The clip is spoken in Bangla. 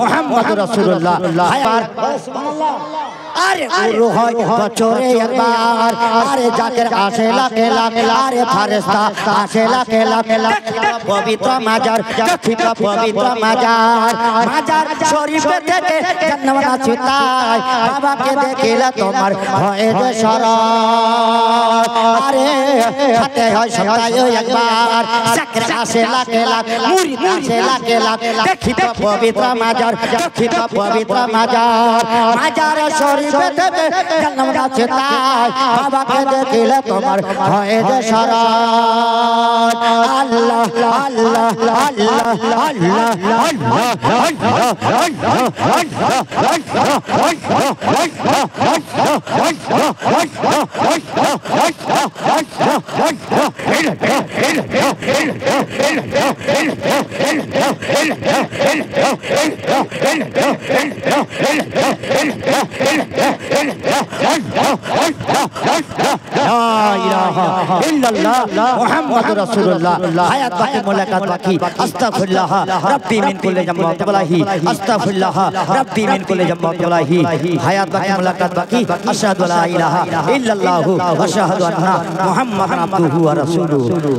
মুহাম্মাদুর রাসূলুল্লাহ। আরে গুরু হয় বছরে একবার, আরে জাকের আসে লাখে লাখ, আরে ফেরেশতা আসে লাখে লাখ। পবিত্র মাজার, দেখিত পবিত্র মাজার, মাজার শরীফে থেকে জান্নাত আছে তাই, বাবাকে দেখিলে তোমার হয় যে শরৎ। আরে সাথে হয় সপ্তাহে একবার, জাকের আসে লাখে লাখ, মুরিদ আসে লাখে লাখ। দেখিত পবিত্র মাজার, দেখিত পবিত্র মাজার, মাজার শরীফে থেকে জান্নাত আছে তাই, বাবাকে দেখিলে তোমার হয় যে শরৎ। আল্লাহ আল্লাহ আল্লাহ আল্লাহ মুহাম্মাদুর রাসূলুল্লাহ। হায়াত বাকি মুলাকাত বাকি। আস্তাগফিরুল্লাহ রাব্বি মিন কুল্লি জামমাত ওয়ালাহি, আস্তাগফিরুল্লাহ রাব্বি মিন কুল্লি জামমাত ওয়ালাহি। হায়াত বাকি মুলাকাত বাকি। আশহাদু লা ইলাহা ইল্লাল্লাহু ওয়া আশহাদু আন্না মুহাম্মাদান আবদুহু ওয়া রাসূলুহু।